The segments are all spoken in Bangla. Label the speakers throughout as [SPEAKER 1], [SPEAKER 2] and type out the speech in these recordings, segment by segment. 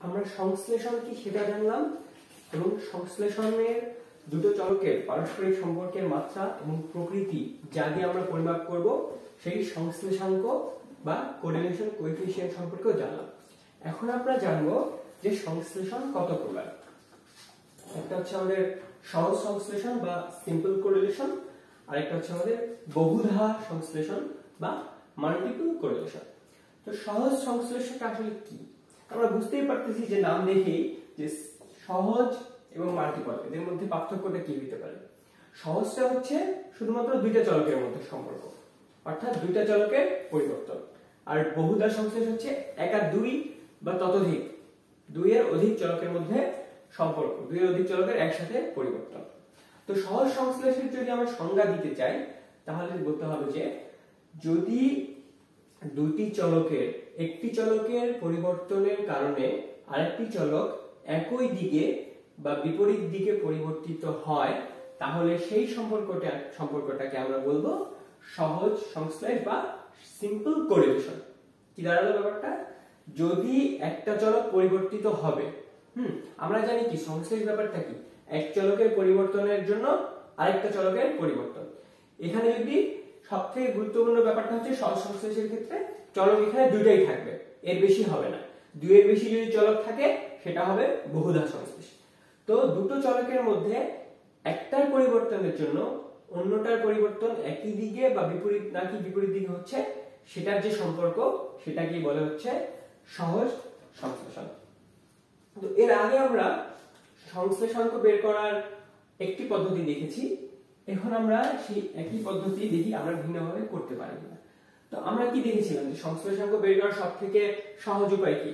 [SPEAKER 1] আমরা সংশ্লেষণ কি সেটা জানলাম এবং সংশ্লেষণের দুটো চলকের পারস্পরিক সম্পর্কের মাত্রা এবং প্রকৃতি যা দিয়ে আমরা পরিমাপ করব সেই সংশ্লেষাঙ্ক বা কোরিলেশন কোএফিসিয়েন্ট সম্পর্কেও জানলাম। এখন আমরা জানবো যে সংশ্লেষণ কত প্রকার। একটা হচ্ছে আমাদের সহজ সংশ্লেষণ বা সিম্পল কোরিলেশন, আরেকটা হচ্ছে আমাদের বহুধা সংশ্লেষণ বা মাল্টিপল কোরিলেশন। তো সহজ সংশ্লেষণটা আসলে কি? আমরা বুঝতেই পারতেছি যে নাম দেখেই যে সহজ এবং মাল্টিপল এদের মধ্যে পার্থক্যটা কি হতে পারে। সহজটা হচ্ছে শুধুমাত্র দুইটা চলকের মধ্যে সম্পর্ক, অর্থাৎ দুইটা চলকের পরিবর্তন। আর বহুধা সংশ্লেষণ হচ্ছে একা দুই বা ততোধিক, দুইয়ের অধিক চলকের মধ্যে সম্পর্ক, দুইয়ের অধিক চলকের একসাথে পরিবর্তন। তো সহজ সংশ্লেষণের যদি আমরা সংজ্ঞা দিতে চাই তাহলে বলতে হবে যে যদি দুটি চলকের একটি চলকের পরিবর্তনের কারণে আরেকটি চলক একই দিকে বা বিপরীত দিকে পরিবর্তিত হয় তাহলে সেই সম্পর্কটাকে আমরা বলবো সহজ সংশ্লেষ বা সিম্পল কোরিলেশন। কি দাঁড়ালো ব্যাপারটা? যদি একটা চলক পরিবর্তিত হবে, আমরা জানি কি সংশ্লেষ ব্যাপারটা কি, এক চলকের পরিবর্তনের জন্য আরেকটা চলকের পরিবর্তন। এখানে যদি সবথেকে গুরুত্বপূর্ণ ব্যাপারটা হচ্ছে সহজ সংশ্লেষের ক্ষেত্রে চলক এখানে দুইটাই থাকবে, এর বেশি হবে না। দুইয়ের বেশি যদি চলক থাকে সেটা হবে বহুধা সংশ্লেষ। তো দুটো চলকের মধ্যে একটার পরিবর্তনের জন্য অন্যটার পরিবর্তন একই দিকে বা বিপরীত নাকি বিপরীত দিকে হচ্ছে সেটার যে সম্পর্ক সেটাকেই বলে হচ্ছে সহজ সংশ্লেষণ। তো এর আগে আমরা সংশ্লেষাঙ্ক বের করার একটি পদ্ধতি দেখেছি, এখন আমরা সেই একই পদ্ধতি দেখি আমরা ভিন্নভাবে করতে পারি কিনা। তো আমরা কি দেখেছিলাম যে সংশ্লেষাঙ্ক বের করার সবথেকে সহজ উপায় কি?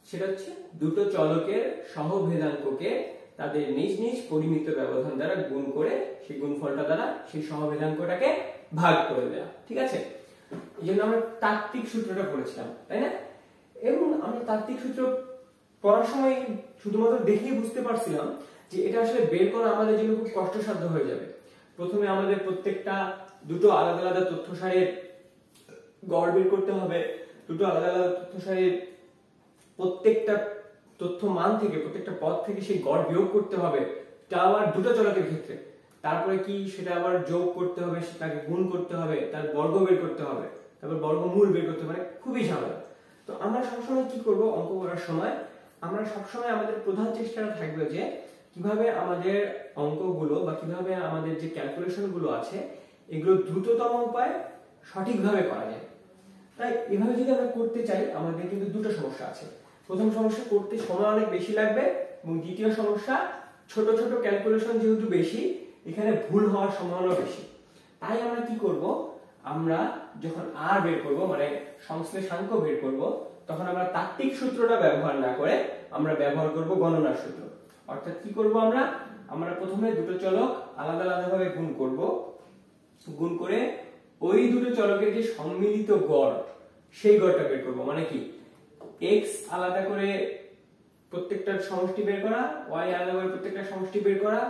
[SPEAKER 1] সেটা হচ্ছে দুটো চলকের সহভেদাঙ্ককে তাদের নিজ নিজ পরিমিত ব্যবধান দ্বারা গুণ করে সেই গুণফলটা দ্বারা সেই সহভেদাঙ্কটাকে ভাগ করে দেওয়া। ঠিক আছে, এই জন্য আমরা তাত্ত্বিক সূত্রটা পড়েছিলাম, তাই না? এবং আমরা তাত্ত্বিক সূত্র পড়ার সময় শুধুমাত্র দেখেই বুঝতে পারছিলাম যে এটা আসলে বের করা আমাদের জন্য খুব কষ্টসাধ্য হয়ে যাবে। প্রথমে আমাদের প্রত্যেকটা দুটো আলাদা আলাদা তথ্য সারির গড় বের করতে হবে, দুটো আলাদা আলাদা তথ্য সারির প্রত্যেকটা তথ্য মান থেকে প্রত্যেকটা পদ থেকে সেই গড় বিয়োগ করতে হবে, তা আবার দুটো চলকের ক্ষেত্রে। তারপরে কি সেটা আবার যোগ করতে হবে, সেটাকে গুণ করতে হবে, তার বর্গ বের করতে হবে, তারপর বর্গমূল বের করতে হবে, খুবই ঝামেলা। তো আমরা সবসময় কি করব, অঙ্ক করার সময় আমরা সবসময় আমাদের প্রধান চেষ্টাটা থাকবে যে কিভাবে আমাদের অঙ্কগুলো বা কিভাবে আমাদের যে ক্যালকুলেশন গুলো আছে এগুলো দ্রুততম উপায়ে সঠিকভাবে করা যায়। তাই এভাবে যদি আমরা করতে চাই আমাদের কিন্তু দুটো সমস্যা আছে। প্রথম সমস্যা, করতে সময় অনেক বেশি লাগবে, এবং দ্বিতীয় সমস্যা, ছোট ছোট ক্যালকুলেশন যেহেতু বেশি এখানে ভুল হওয়ার সম্ভাবনা বেশি। তাই আমরা কি করব, আমরা যখন আর বের করব মানে সংশ্লেষাঙ্ক বের করব তখন আমরা তাত্ত্বিক সূত্রটা ব্যবহার না করে আমরা ব্যবহার করব গণনার সূত্র। অর্থাৎ কি করব, আমরা প্রথমে দুটো চলক আলাদা আলাদা ভাবে গুণ করব, গুণ করে ওই দুটো চলকের যে সম্মিলিত গড় সেই গড়টা বের করব। মানে কি, x আলাদা করে প্রত্যেকটার সমষ্টি বের করা, y আলাদা করে প্রত্যেকটার সমষ্টি বের করা,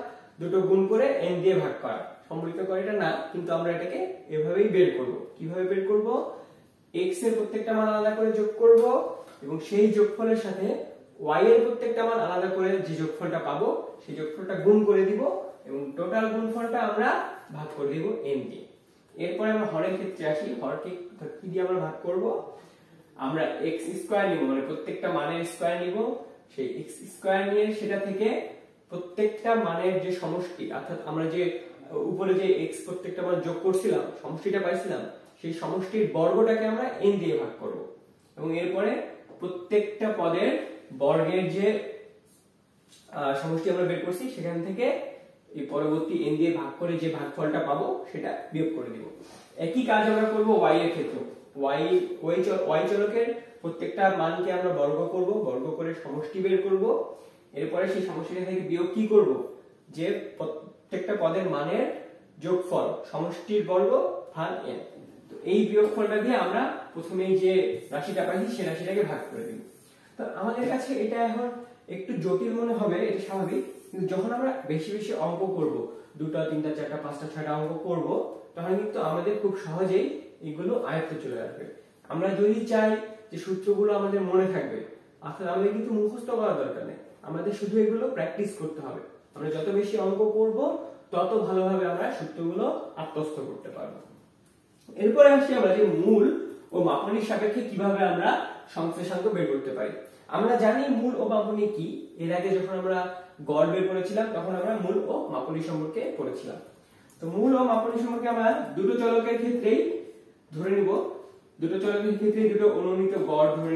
[SPEAKER 1] দুটো গুণ করে n দিয়ে ভাগ করা। সম্মিলিত গড় এটা না, কিন্তু আমরা এটাকে এভাবেই বের করব। কিভাবে বের করব, x এর প্রত্যেকটা মান আলাদা করে যোগ করব এবং সেই যোগফলের সাথে y এর প্রত্যেকটা মান আলাদা করে যে যোগফলটা পাবো সেই যোগফলটা গুণ করে দিব এবং টোটাল গুণফলটা আমরা ভাগ করে দিব n দিয়ে। এরপরে আমরা হরের ক্ষেত্রে আসি। হরকে কি দিয়ে আমরা ভাগ করব, আমরা x স্কয়ার নিব, মানে প্রত্যেকটা মানের স্কয়ার নিব, সেই x স্কয়ার নিয়ে সেটা থেকে প্রত্যেকটা মানের যে সমষ্টি, অর্থাৎ আমরা যে উপরে যে x প্রত্যেকটা মান যোগ করছিলাম সমষ্টিটা পাইছিলাম সেই সমষ্টির বর্গটাকে আমরা n দিয়ে ভাগ করব এবং এরপরে প্রত্যেকটা পদের বর্গের যে সমষ্টি আমরা বের করছি সেখান থেকে এই পরবর্তী n দিয়ে ভাগ করে যে ভাগফলটা পাবো সেটা বিয়োগ করে দিব। একই কাজ আমরা করব y এর ক্ষেত্রে। y চলকের প্রত্যেকটা মানকে আমরা বর্গ করব, বর্গ করে সমষ্টি বের করব, এরপরে সেই সমষ্টিটা থেকে বিয়োগ কি করব, যে প্রত্যেকটা পদের মানের যোগফল সমষ্টির বর্গ ভাগ n। তো এই বিয়োগফলটা দিয়ে আমরা প্রথমেই যে রাশিটা পাইছি সেই রাশিটাকে ভাগ করে দিব। তো আমাদের কাছে এটা এখন একটু জটিল মনে হবে, এটা স্বাভাবিক, কিন্তু যখন আমরা বেশি বেশি অঙ্ক করব, দুটো তিনটা চারটা পাঁচটা ছয়টা অঙ্ক করব, তখন কিন্তু আমাদের খুব সহজেই এগুলো আয়ত্তে চলে আসবে। আমরা যদি চাই যে সূত্রগুলো আমাদের মনে থাকবে অর্থাৎ আমাদের কিন্তু মুখস্থ করা দরকার নেই, আমাদের শুধু এগুলো প্র্যাকটিস করতে হবে। আমরা যত বেশি অঙ্ক করব তত ভালোভাবে আমরা সূত্রগুলো আত্মস্থ করতে পারবো। এরপরে আসি আমরা যে মূল ও মাপনীর সাপেক্ষে কিভাবে আমরা সংশ্লেষাঙ্ক বের করতে পারি। আমরা জানি মূল ও মাপনী কি, এর আগে যখন আমরা গড় বের করেছিলাম তখন আমরা মূল ও মাপনী সম্পর্কে পড়েছিলাম। তো মূল ও মাপনী সম্পর্কে আমরা দুটো চলকের ক্ষেত্রেই ধরে নিব, দুটো চলকের ক্ষেত্রে দুটো অনুমিত গড় ধরে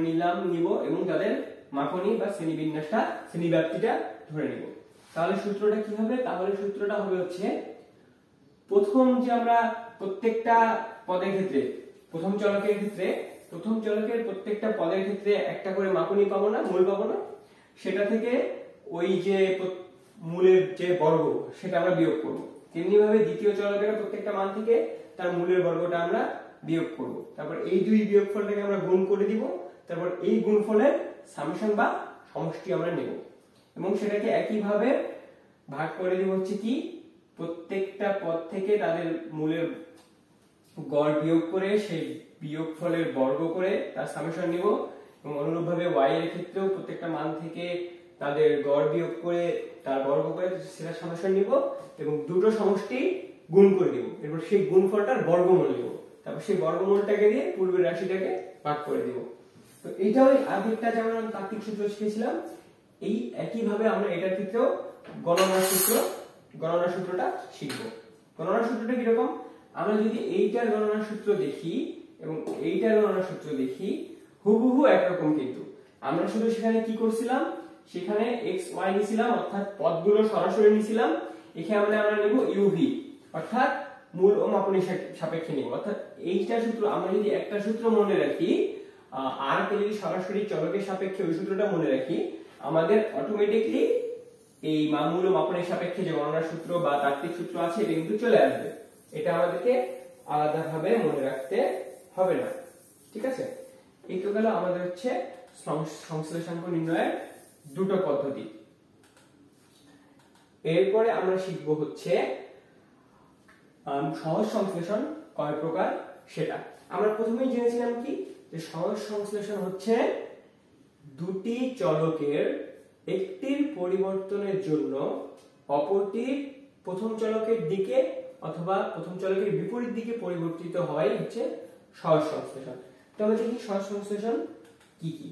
[SPEAKER 1] নিব এবং তাদের মাপনী বা শ্রেণীবিন্যাসটা শ্রেণীব্যাপ্তিটা ধরে নিব। তাহলে সূত্রটা কি হবে? তাহলে সূত্রটা হবে হচ্ছে, প্রথম যে আমরা প্রত্যেকটা পদের ক্ষেত্রে প্রথম চলকের প্রত্যেকটা পদের ক্ষেত্রে একটা করে মাপনী পাবো না, মূল পাবো না, সেটা থেকে ওই যে মূলের যে বর্গ সেটা আমরা বিয়োগ করব। তেমনি ভাবে দ্বিতীয় চলকের প্রত্যেকটা মান থেকে তার মূলের বর্গটা আমরা বিয়োগ করব। তারপর এই দুই বিয়োগফলটাকে আমরা গুণ করে দিব, তারপর এই গুণফলের সামেশন বা সমষ্টি আমরা নেব এবং সেটাকে একই ভাবে ভাগ করে দিব হচ্ছে কি, প্রত্যেকটা পদ থেকে তাদের মূলের গড় বিয়োগ করে সেই বিয়োগফলের বর্গ করে তার সামেশন নিব এবং অনুরূপভাবে y এর ক্ষেত্রেও প্রত্যেকটা মান থেকে তাদের গড় বিয়োগ করে তার বর্গ করে সেটা সামেশন নিব এবং দুটো সমষ্টি গুণ করে দিব, এরপর সেই গুণফলটার বর্গমূল নিব, তারপর সেই বর্গমূলটাকে দিয়ে পূর্বের রাশিটাকে ভাগ করে দিব। তো এইটা ওই আগেরটা যেমন তাত্ত্বিক সূত্র শিখেছিলাম, এই একই ভাবে আমরা এটার ক্ষেত্রেও গণনার সূত্রটা শিখব। গণনার সূত্রটা কি রকম? আমরা যদি এইটার গণনার সূত্র দেখি এবং এইটার গণনার সূত্র দেখি, হুবহু একরকম, কিন্তু আমরা শুধু সেখানে কি করছিলাম, সেখানে x y নিছিলাম অর্থাৎ পদগুলো সরাসরি নিছিলাম, এখানে আমরা নেব uv অর্থাৎ মূল ও মাপনীর সাপেক্ষে নিব। অর্থাৎ এইটা সূত্র আমরা যদি একটা সূত্র মনে রাখি, আর কে যদি সরাসরি চলকের সাপেক্ষে ওই সূত্রটা মনে রাখি, আমাদের অটোমেটিকলি এই মূল ও মাপনীর সাপেক্ষে যে গণনার সূত্র বা তাত্ত্বিক সূত্র আছে এটা কিন্তু চলে আসবে। এটা আমাদেরকে আলাদাভাবে মনে রাখতে হবে না, ঠিক আছে? এই তো গেল আমাদের হচ্ছে সংশ্লেষাঙ্ক নির্ণয়ের দুটো পদ্ধতি। এরপরে আমরা শিখব হচ্ছে সহজ সংশ্লেষণ কয় প্রকার সেটা। আমরা প্রথমেই জেনেছিলাম কি, যে সহজ সংশ্লেষণ হচ্ছে দুটি চলকের একটির পরিবর্তনের জন্য অপরটির প্রথম চলকের দিকে অথবা প্রথম চলকের বিপরীত দিকে পরিবর্তিত হয় হচ্ছে সহজ সংশ্লেষণ। তাহলে দেখি সহজ সংশ্লেষণ কি কি।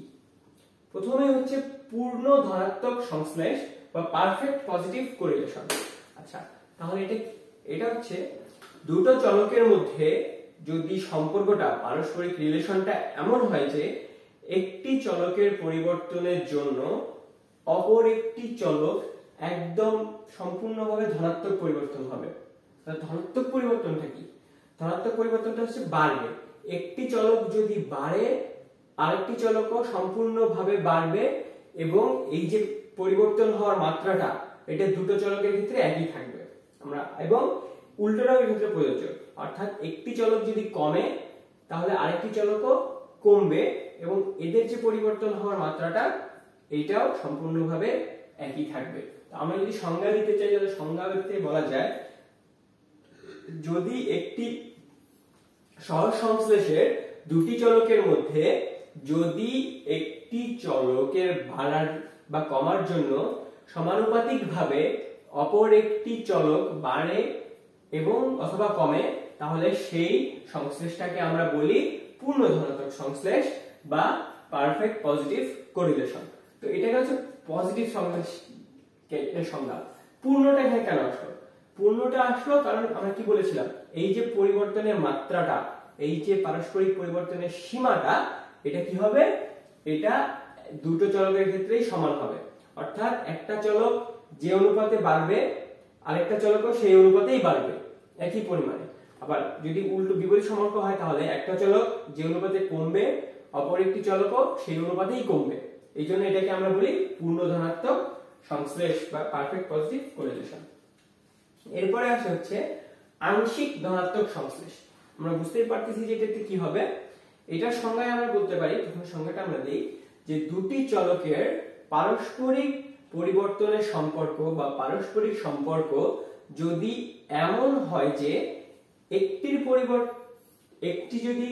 [SPEAKER 1] প্রথমে হচ্ছে পূর্ণ ধনাত্মক সংশ্লেষ বা পারফেক্ট পজিটিভ কোরিলেশন। আচ্ছা, তাহলে এটা হচ্ছে দুটো চলকের মধ্যে যদি সম্পর্কটা পারস্পরিক রিলেশনটা এমন হয় যে একটি চলকের পরিবর্তনের জন্য অপর একটি চলক একদম সম্পূর্ণভাবে ধনাত্মক পরিবর্তন হবে। ধনাত্মক পরিবর্তনটা কি? ধনাত্মক পরিবর্তনটা হচ্ছে বাড়বে। একটি চলক যদি বাড়ে আরেকটি চলকও সম্পূর্ণভাবে বাড়বে এবং এই যে পরিবর্তন হওয়ার মাত্রাটা এটা দুটো চলকের ক্ষেত্রে একই থাকবে। আমরা এবং উল্টোটাও এর ক্ষেত্রে প্রযোজ্য, অর্থাৎ একটি চলক যদি কমে তাহলে আরেকটি চলকও কমবে এবং এদের যে পরিবর্তন হওয়ার মাত্রাটা এইটাও সম্পূর্ণভাবে একই থাকবে। আমরা যদি সংজ্ঞা দিতে চাই তাহলে সংজ্ঞাতে বলা যায়, যদি একটি সহজ সংশ্লেষের দুটি চলকের মধ্যে যদি একটি চলকের বাড়ার বা কমার জন্য সমানুপাতিকভাবে অপর একটি চলক বাড়ে এবং অথবা কমে, তাহলে সেই সংশ্লেষটাকে আমরা বলি পূর্ণ ধনাত্মক সংশ্লেষ বা পারফেক্ট পজিটিভ কোরিলেশন। তো এটা হচ্ছে পজিটিভ সংশ্লেষের সংজ্ঞা। পূর্ণটা এখানে কেন আসলো? পূর্ণটা আসলো কারণ আমরা কি বলেছিলাম, এই যে পরিবর্তনের মাত্রাটা, এই যে পারস্পরিক পরিবর্তনের সীমাটা, এটা কি হবে, এটা দুটো চলকের ক্ষেত্রেই সমান হবে। অর্থাৎ একটা চলক যে অনুপাতে বাড়বে আরেকটা চলকও সেই অনুপাতেই বাড়বে একই পরিমাণে। আবার যদি উল্টো বিপরীত সম্পর্ক হয় তাহলে একটা চলক যে অনুপাতে কমবে অপর একটি চলকও সেই অনুপাতেই কমবে। এই জন্য এটাকে আমরা বলি পূর্ণ ধনাত্মক সংশ্লেষ বা পারফেক্ট পজিটিভ কোরিলেশন। এরপরে আসে হচ্ছে আংশিক ধনাত্মক সংশ্লেষ। আমরা বুঝতেই পারতেছি যে এটাতে কি হবে। এটার সংজ্ঞায় আমরা বলতে পারি, প্রথম সংজ্ঞাটা আমরা দেই, যে দুটি চলকের পারস্পরিক পরিবর্তনের সম্পর্ক বা পারস্পরিক সম্পর্ক যদি এমন হয় যে একটি যদি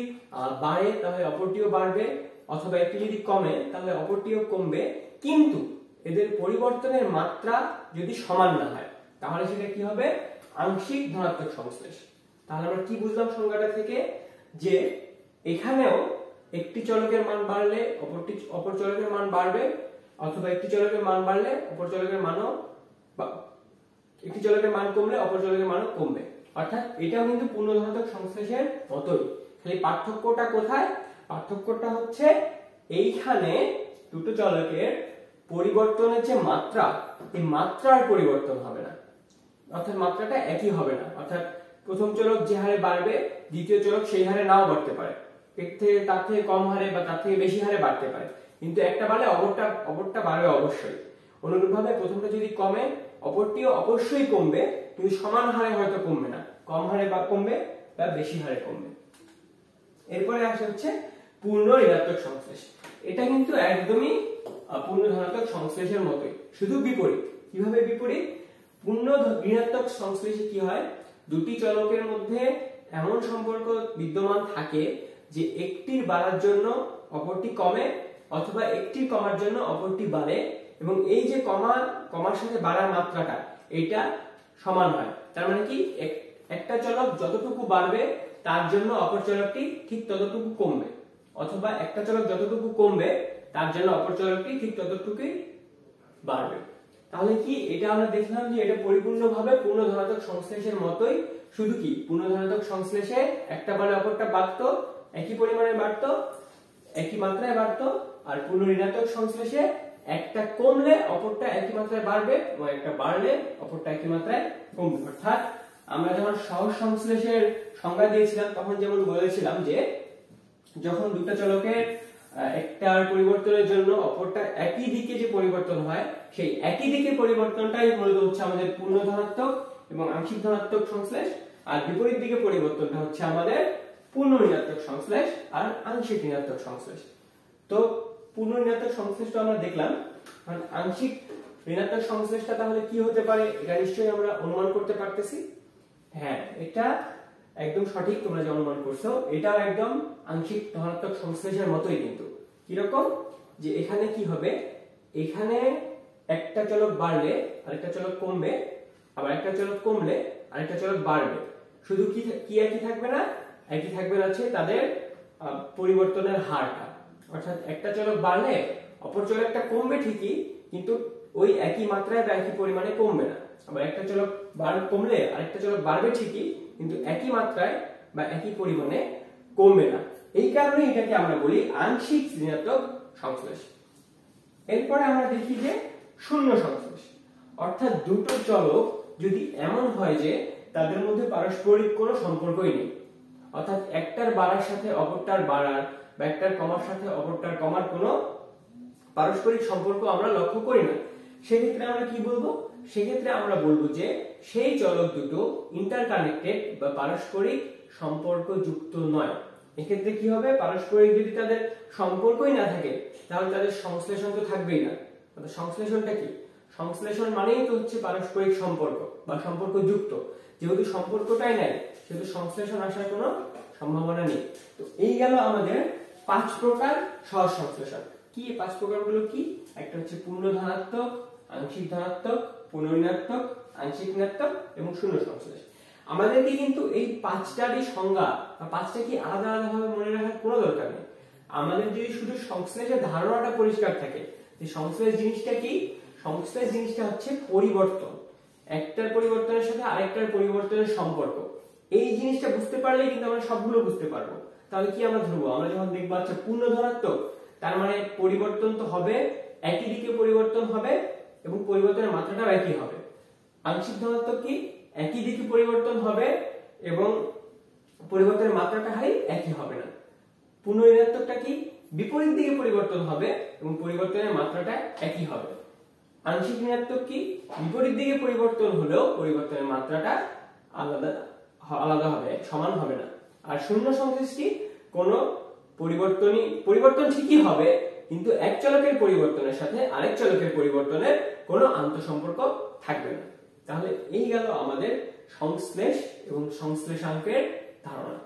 [SPEAKER 1] বাড়ে তাহলে অপরটিও বাড়বে অথবা একটি যদি কমে তাহলে অপরটিও কমবে, কিন্তু এদের পরিবর্তনের মাত্রা যদি সমান না হয় তাহলে সেটা কি হবে? আংশিক ধনাত্মক সংশ্লেষ। তাহলে আমরা কি বুঝলাম সংজ্ঞাটা থেকে? যে এখানেও একটি চলকের মান বাড়লে অপর চলকের মান বাড়বে, অথবা একটি চলকের মান বাড়লে অপর চলকের মানও, একটি চলকের মান কমলে অপর চলকের মানও কমবে। অর্থাৎ এটাও কিন্তু পূর্ণ ধনাত্মক সংশ্লেষের মতোই, খালি পার্থক্যটা কোথায়? পার্থক্যটা হচ্ছে এইখানে দুটো চলকের পরিবর্তনের যে মাত্রা, এই মাত্রার পরিবর্তন হবে না, অর্থাৎ মাত্রাটা একই হবে না। অর্থাৎ প্রথম চলক যে হারে বাড়বে দ্বিতীয় চলক সেই হারে নাও বাড়তে পারে, এর থেকে তার থেকে কম হারে বা তার থেকে বেশি হারে বাড়তে পারে, কিন্তু একটা বাড়লে অপরটা বাড়বে অবশ্যই। অনুরূপভাবে প্রথমটা যদি কমে অপরটিও অবশ্যই কমবে, কিন্তু সমান হারে হয়তো কমবে না, কম হারে বা কমবে বা বেশি হারে কমবে। এরপরে আসে হচ্ছে পূর্ণ ঋণাত্মক সংশ্লেষ। এটা কিন্তু একদমই পূর্ণ ধনাত্মক সংশ্লেষের মতোই, শুধু বিপরীত। কিভাবে বিপরীত? পূর্ণ ঋণাত্মক সংশ্লেষে কি হয়? দুটি চলকের মধ্যে এমন সম্পর্ক বিদ্যমান থাকে যে একটির বাড়ার জন্য অপরটি কমে, অথবা একটির কমার জন্য অপরটি বাড়ে, এবং এই যে কমার সাথে বাড়ার মাত্রাটা এটা সমান হয়। তার মানে কি? একটা চলক যতটুকু বাড়বে তার জন্য অপর চলকটি ঠিক ততটুকু কমবে, অথবা একটা চলক যতটুকু কমবে তার জন্য অপর চলকটি ঠিক ততটুকুই বাড়বে। তাহলে কি এটা আমরা দেখলাম যে এটা পরিপূর্ণভাবে পূর্ণ ধনাত্মক সংশ্লেষের মতোই, শুধু কি পূর্ণ ধনাত্মক সংশ্লেষে একটা বাড়লে অপরটা বাড়তো, একই পরিমাণে বাড়তো, একই মাত্রায় বাড়তো, আর পূর্ণ ঋণাত্মক সংশ্লেষে একটা কমলে অপরটা একই মাত্রায় বাড়বে, এবং একটা বাড়লে অপরটা একই মাত্রায় কমবে। অর্থাৎ আমরা যখন সহজ সংশ্লেষের সংজ্ঞা দিয়েছিলাম তখন যেমন বলেছিলাম যে যখন দুটো চলকের একটার পরিবর্তনের জন্য অপরটা একই দিকে যে পরিবর্তন হয়, সেই একই দিকে পরিবর্তনটাই মূলত হচ্ছে আমাদের পূর্ণ ধনাত্মক এবং আংশিক ধনাত্মক সংশ্লেষ, আর বিপরীত দিকে পরিবর্তনটা হচ্ছে আমাদের পূর্ণ ঋণাত্মক সংশ্লেষ আর আংশিক ঋণাত্মক সংশ্লেষ। তো পূর্ণ ঋণাত্মক সংশ্লেষটা আমরা দেখলাম, কারণ আংশিক ঋণাত্মক সংশ্লেষটা তাহলে কি হতে পারে এটা নিশ্চয়ই আমরা অনুমান করতে পারতেছি। হ্যাঁ, এটা একদম সঠিক, তোমরা যে অনুমান করছো এটাও একদম আংশিক ধনাত্মক সংশ্লেষের মতোই। কিন্তু কিরকম? যে এখানে কি হবে? এখানে একটা চলক বাড়লে আরেকটা চলক কমবে, আবার একটা চলক কমলে আরেকটা চলক বাড়বে। শুধু কি একই থাকবে না? একই থাকবে হচ্ছে তাদের পরিবর্তনের হারটা। অর্থাৎ একটা চলক বাড়লে অপর চলকটা কমবে ঠিকই, কিন্তু ওই একই মাত্রায় বা একই পরিমাণে কমবে না। আবার একটা চলক কমলে আরেকটা চলক বাড়বে ঠিকই, কিন্তু একই মাত্রায় বা একই পরিমাণে কমবে না। এই কারণে এটাকে আমরা বলি আংশিক ঋণাত্মক সংশ্লেষ। এরপরে আমরা দেখি যে শূন্য সংশ্লেষ। অর্থাৎ দুটো চলক যদি এমন হয় যে তাদের মধ্যে পারস্পরিক কোনো সম্পর্কই নেই, অর্থাৎ একটার বাড়ার সাথে অপরটার বাড়ার বা একটার কমার সাথে অপরটার কমার কোনো পারস্পরিক সম্পর্ক আমরা লক্ষ্য করি না, সেক্ষেত্রে আমরা কি বলবো? সেক্ষেত্রে আমরা বলবো যে সেই চলক দুটো ইন্টারকানেক্টেড বা পারস্পরিক সম্পর্ক যুক্ত নয়। এক্ষেত্রে কি হবে? পারস্পরিক যদি তাদের সম্পর্কই না থাকে তাহলে তাদের সংশ্লেষণ তো থাকবেই না। সংশ্লেষণটা কি? সংশ্লেষণ মানেই তো হচ্ছে পারস্পরিক সম্পর্ক বা সম্পর্ক যুক্ত। যেহেতু সম্পর্কটাই নাই সেহেতু সংশ্লেষণ আসার কোনো সম্ভাবনা নেই। তো এই গেল আমাদের 5 প্রকার সহজ সংশ্লেষণ। কি 5 প্রকারগুলো কি? একটা হচ্ছে পূর্ণ ধনাত্মক, আংশিক ধনাত্মক, পূর্ণ ঋণাত্মক, আংশিক ঋণাত্মক এবং শূন্য সংশ্লেষ। আমাদেরকে কিন্তু এই 5টারই সংজ্ঞা বা 5টা কি আলাদা আলাদা ভাবে মনে রাখার কোনো দরকার নেই। আমাদের যদি শুধু সংশ্লেষের ধারণাটা পরিষ্কার থাকে যে সংশ্লেষ জিনিসটা কি, সংশ্লেষ জিনিসটা হচ্ছে পরিবর্তন, একটার পরিবর্তনের সাথে আরেকটার পরিবর্তনের সম্পর্ক। এই জিনিসটা বুঝতে পারলেই কিন্তু আমরা সবগুলো বুঝতে পারবো। তাহলে কি আমরা ধরবো? আমরা যখন দেখবো আচ্ছা পূর্ণ ধনাত্মক, তার মানে পরিবর্তন তো হবে, একই দিকে পরিবর্তন হবে এবং পরিবর্তনের মাত্রাটাও একই হবে। আংশিক ধনাত্মক কি? একই দিকে পরিবর্তন হবে এবং পরিবর্তনের মাত্রাটা একই হবে না। পূর্ণ ঋণাত্মকটা কি? বিপরীত দিকে পরিবর্তন হবে এবং পরিবর্তনের মাত্রাটা একই হবে। আংশিক ঋণাত্মক কি? বিপরীত দিকে পরিবর্তন হলেও পরিবর্তনের মাত্রাটা আলাদা হবে, সমান হবে না। আর শূন্য সংশ্লেষ কি? কোনো পরিবর্তন ঠিকই হবে, কিন্তু এক চলকের পরিবর্তনের সাথে আরেক চলকের পরিবর্তনের কোনো আন্তঃসম্পর্ক থাকবে না। তাহলে এই গেল আমাদের সংশ্লেষ এবং সংশ্লেষাঙ্কের ধারণা।